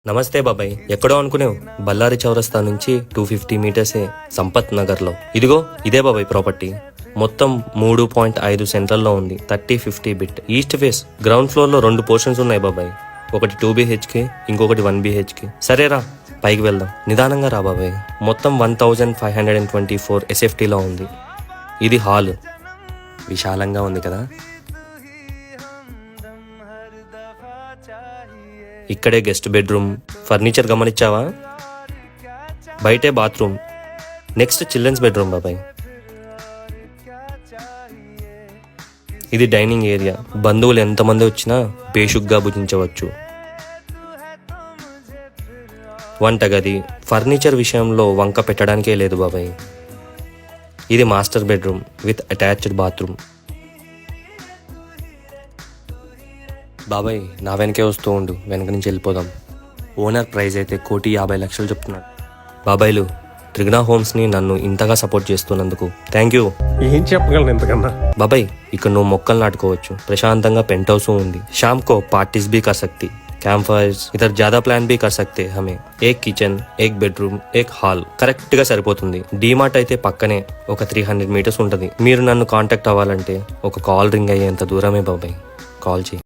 నమస్తే బాబాయ్, ఎక్కడో అనుకునేవు బళ్ళారి చౌరస్తా నుంచి 250 మీటర్సే సంపత్ నగర్లో. ఇదిగో ఇదే బాబాయ్ ప్రాపర్టీ. మొత్తం 3.5 సెంట్రల్లో ఉంది. 30-50 bit east face. Ground floor లో 2 పోర్షన్స్ ఉన్నాయి బాబాయ్. ఒకటి 2 BHK, ఇంకొకటి 1 BHK. సరేరా పైకి వెళ్దాం. నిదానంగా రా బాబాయ్. మొత్తం 1524 SFTలో ఉంది. ఇది హాల్. విశాలంగా ఉంది కదా. ఇక్కడే గెస్ట్ బెడ్రూమ్. ఫర్నిచర్ గమనించావా? బయటే బాత్రూమ్. నెక్స్ట్ చిల్డ్రన్స్ బెడ్రూమ్ బాబాయ్. ఇది డైనింగ్ ఏరియా. బంధువులు ఎంతమంది వచ్చినా బేషుగ్గా భుజించవచ్చు. వంటగది. ఫర్నిచర్ విషయంలో వంక పెట్టడానికే లేదు బాబాయ్. ఇది master bedroom with attached bathroom. బాబాయ్ నా వెనకే వస్తూ ఉండు, వెనక నుంచి వెళ్ళిపోదాం. ఓనర్ ప్రైస్ అయితే 1,50,00,000 చెప్తున్నాడు. బాబాయ్లు, త్రిగుణ హోమ్స్ని నన్ను ఇంతగా సపోర్ట్ చేస్తున్నందుకు థ్యాంక్ యూ. ఏం చెప్పగలను ఇంతకన్నా? బాబాయ్ ఇక్కడ నువ్వు మొక్కలు నాటుకోవచ్చు. ప్రశాంతంగా పెంట్ హౌస్ ఉంది. शाम को पार्टीज भी कर सकती. कैंप फायर्स इधर ज्यादा प्लान भी कर सकते हमें. एक किचन, एक బెడ్రూమ్, एक హాల్ కరెక్ట్ గా సరిపోతుంది. డీమార్ట్ అయితే పక్కనే ఒక 300 మీటర్స్ ఉంటుంది. మీరు నన్ను కాంటాక్ట్ అవ్వాలంటే ఒక కాల్ రింగ్ అయ్యేంత దూరమే బాబాయ్. కాల్ చేయి.